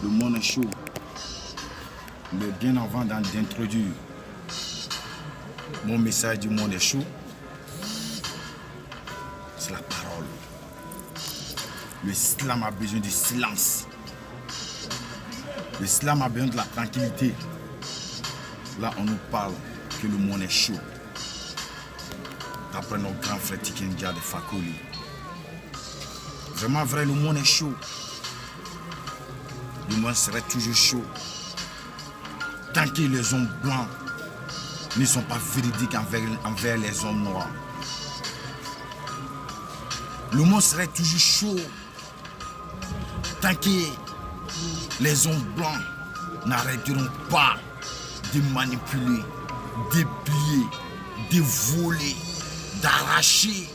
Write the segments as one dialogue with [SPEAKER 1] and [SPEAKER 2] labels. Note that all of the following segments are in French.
[SPEAKER 1] Le monde est chaud. Mais bien avant d'introduire mon message du monde est chaud, c'est la parole. L'islam a besoin du silence. L'islam a besoin de la tranquillité. Là, on nous parle que le monde est chaud. D'après nos grands frères Tikendia de Fakoli. Vraiment vrai, le monde est chaud. Le monde serait toujours chaud. Tant que les hommes blancs ne sont pas véridiques envers les hommes noirs. Le monde serait toujours chaud. Tant que les hommes blancs n'arrêteront pas de manipuler, de plier, de voler, d'arracher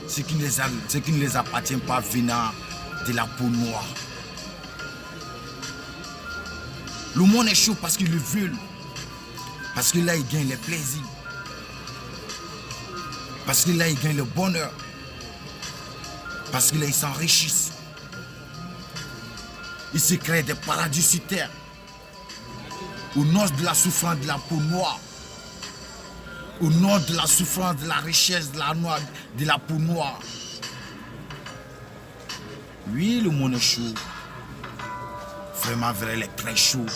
[SPEAKER 1] ce qui ne les appartient pas venant de la peau noire. Le monde est chaud parce qu'ils le veulent. Parce que là, ils gagnent les plaisirs. Parce que là, ils gagnent le bonheur. Parce que là, ils s'enrichissent. Ils se créent des paradis sur terre. Au nom de la souffrance de la peau noire. Au nom de la souffrance de la richesse de la peau noire. Oui, le monde est chaud. Vraiment vrai, il est très chaud.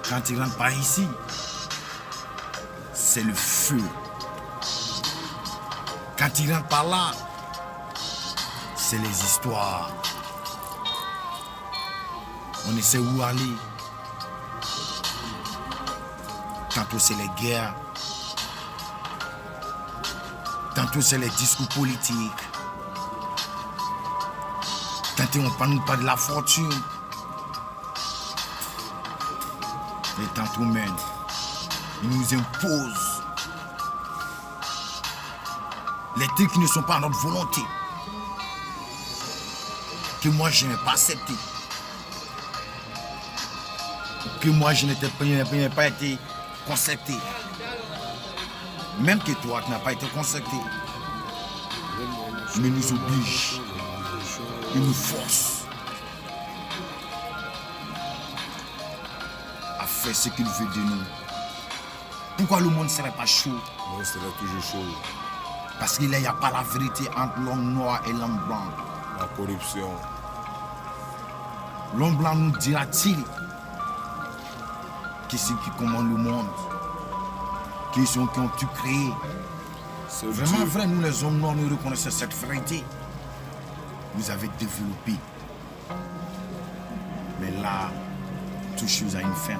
[SPEAKER 1] Quand il rentre par ici, c'est le feu. Quand il rentre par là, c'est les histoires. On ne sait où aller. Tantôt c'est les guerres. Tantôt c'est les discours politiques. Tantôt on ne parle pas de la fortune. Et tantôt même, ils nous imposent les trucs qui ne sont pas à notre volonté. Que moi je n'ai pas accepté. Que moi je n'ai pas été concerté. Même que toi tu n'as pas été concerté. Mais nous oblige. Il nous force à faire ce qu'il veut de nous. Pourquoi le monde ne serait pas chaud?
[SPEAKER 2] Le monde serait toujours chaud.
[SPEAKER 1] Parce qu'il n'y a pas la vérité entre l'homme noir et l'homme blanc.
[SPEAKER 2] La corruption.
[SPEAKER 1] L'homme blanc nous dira-t-il qui c'est qui commande le monde? Qui sont qui ont tout créé?
[SPEAKER 2] C'est
[SPEAKER 1] Vraiment
[SPEAKER 2] Dieu.
[SPEAKER 1] vrai, nous les hommes noirs, nous reconnaissons cette vérité. Vous avez développé. Mais là, toute chose a une fin.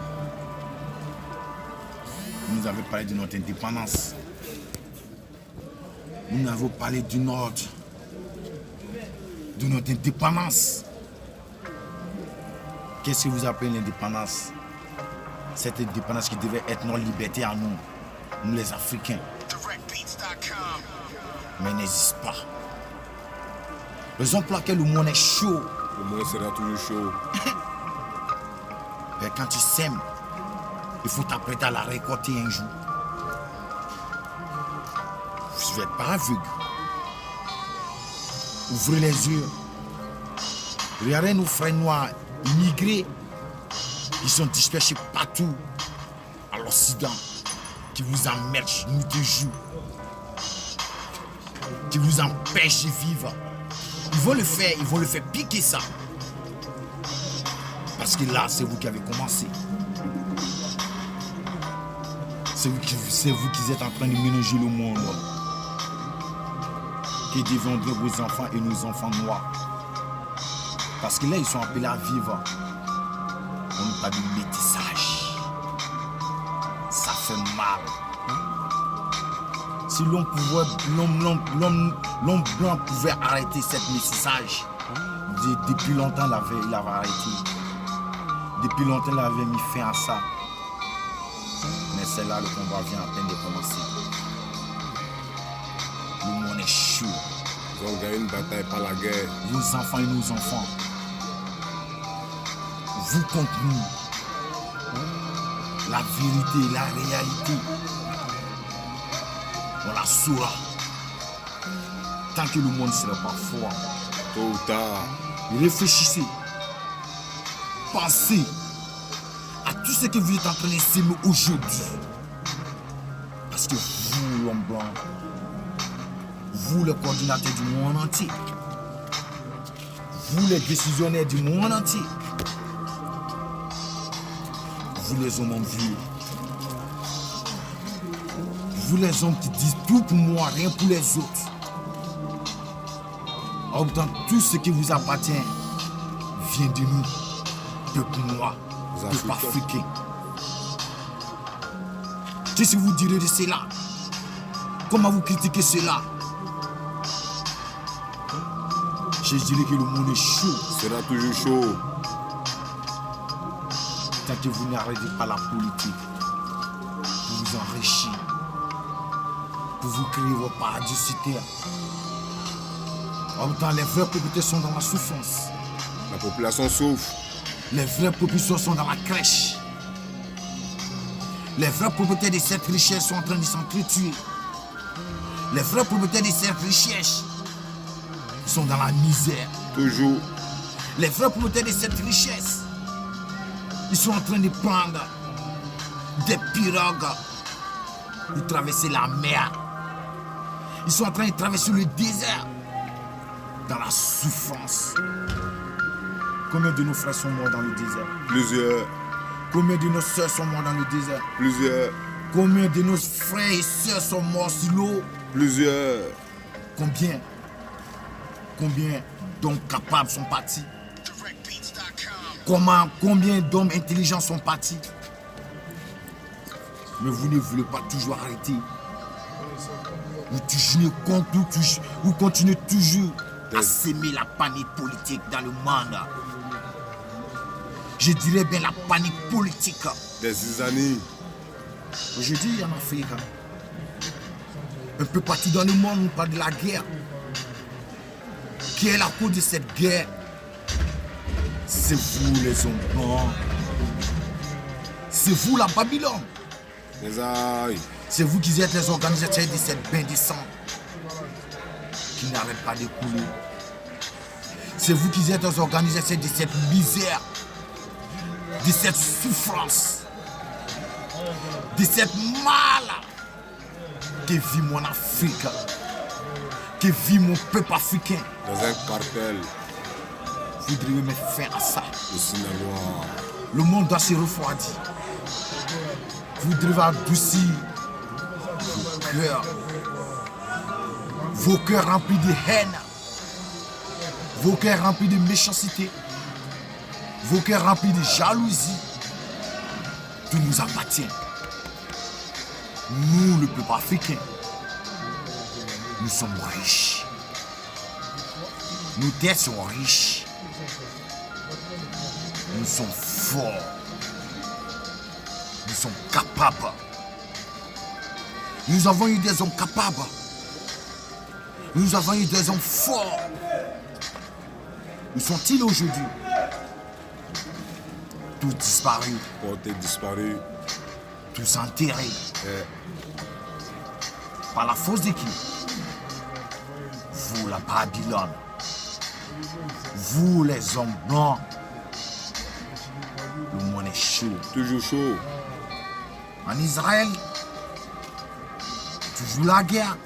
[SPEAKER 1] Vous nous avez parlé de notre indépendance. Nous avons parlé du Nord, de notre indépendance. Qu'est-ce que vous appelez l'indépendance? Cette indépendance qui devait être notre liberté à nous, nous les Africains. Mais elle n'existe pas. Raison pour laquelle le monde est chaud.
[SPEAKER 2] Le monde sera toujours chaud.
[SPEAKER 1] Et quand tu sèmes, il faut t'apprêter à la récolter un jour. Je vais être pas aveugle. Ouvrez les yeux. Regardez nos frères noirs immigrés qui sont dispersés partout à l'Occident, qui vous emmerdent nuit et jour, qui vous empêchent de vivre. Ils vont le faire piquer ça. Parce que là, c'est vous qui avez commencé. C'est vous qui êtes en train de ménager le monde. Qui deviendront vos enfants et nos enfants noirs. Parce que là, ils sont appelés à vivre. On ne parle pas de métissage. Ça fait mal. Si l'homme blanc pouvait arrêter cette métissage, depuis longtemps, il avait arrêté. Depuis longtemps, il avait mis fin à ça. Mais c'est là le combat vient à peine de commencer. Le monde est chaud.
[SPEAKER 2] Ils ont gagné une bataille par la guerre.
[SPEAKER 1] Vos enfants et nos enfants. Vous contre nous. La vérité, la réalité. On la saura. Tant que le monde ne sera pas fort.
[SPEAKER 2] Tôt ou tard,
[SPEAKER 1] Réfléchissez. pensez à tout ce que vous êtes en train d'essayer aujourd'hui. Parce que vous, l'homme blanc, vous, le coordinateur du monde entier, vous, les décisionnaires du monde entier, vous, les hommes vieux, vous, les hommes qui disent tout pour moi, rien pour les autres, en même temps, tout ce qui vous appartient vient de nous, peuple noir, peuple africain. Qu'est-ce que vous direz de cela? Comment vous critiquez cela? Je dirais que le monde est chaud.
[SPEAKER 2] Sera toujours chaud.
[SPEAKER 1] Tant que vous n'arrêtez pas la politique pour vous enrichir, pour vous créer vos paradis sur terre. En même temps, les vrais propriétaires sont dans la souffrance.
[SPEAKER 2] La population souffre.
[SPEAKER 1] Les vrais propriétaires sont dans la crèche. Les vrais propriétaires de cette richesse sont en train de s'entretuer. Les vrais propriétaires de cette richesse sont dans la misère.
[SPEAKER 2] Toujours.
[SPEAKER 1] Les vrais propriétaires de cette richesse, ils sont en train de prendre des pirogues pour traverser la mer. Ils sont en train de traverser le désert dans la souffrance. Combien de nos frères sont morts dans le désert?
[SPEAKER 2] Plusieurs.
[SPEAKER 1] Combien de nos soeurs sont morts dans le désert?
[SPEAKER 2] Plusieurs.
[SPEAKER 1] Combien de nos frères et soeurs sont morts sur l'eau?
[SPEAKER 2] Plusieurs.
[SPEAKER 1] Combien d'hommes capables sont partis? Combien d'hommes intelligents sont partis? Mais vous ne voulez pas toujours arrêter. Vous continuez toujours à s'aimer la panique politique dans le monde. Je dirais bien la panique politique.
[SPEAKER 2] Des zizanies.
[SPEAKER 1] Aujourd'hui, en Afrique, un peu partout dans le monde, on parle de la guerre. Quelle est la cause de cette guerre? C'est vous les hommes blancs. C'est vous la Babylone.
[SPEAKER 2] Les aïe.
[SPEAKER 1] C'est vous qui êtes les organisateurs de cette bain de sang qui n'arrête pas de couler. C'est vous qui êtes les organisateurs de cette misère, de cette souffrance, de cette mal que vit mon Afrique, que vit mon peuple africain.
[SPEAKER 2] Dans un cartel.
[SPEAKER 1] Vous devriez mettre fin à ça.
[SPEAKER 2] Le cinéma.
[SPEAKER 1] Le monde doit se refroidir. Vous devez adoucir vos cœurs remplis de haine, vos cœurs remplis de méchanceté, vos cœurs remplis de jalousie. Tout nous appartient. Nous, le peuple africain, nous sommes riches. Nos terres sont riches. Nous sommes forts. Nous sommes capables. Nous avons eu des hommes capables. Nous avons eu des hommes forts. Où sont-ils aujourd'hui? Tous disparus.
[SPEAKER 2] Portés disparus.
[SPEAKER 1] Tous enterrés. Par la force de qui? Vous, la Babylone. Vous, les hommes blancs. Le monde est chaud.
[SPEAKER 2] Toujours chaud.
[SPEAKER 1] En Israël, toujours la guerre.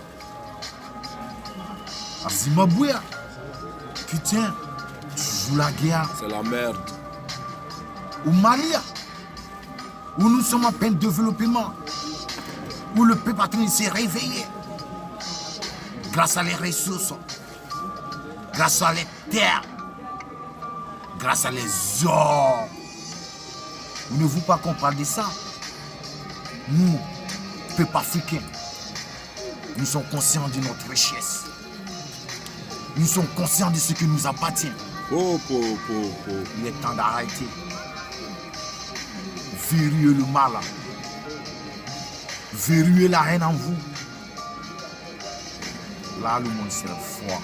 [SPEAKER 1] À Zimbabwe, putain, toujours la guerre.
[SPEAKER 2] C'est la merde.
[SPEAKER 1] Au Mali, où nous sommes en plein développement, où le peuple a train de se réveiller, grâce à les ressources, grâce à les terres, grâce à les ors. Vous ne voulez pas qu'on parle de ça? Nous, peuple africain, nous sommes conscients de notre richesse. Nous sommes conscients de ce qui nous appartient. Il est temps d'arrêter. Verrouillez le mal. Verrouillez la haine en vous. Là, le monde sera froid.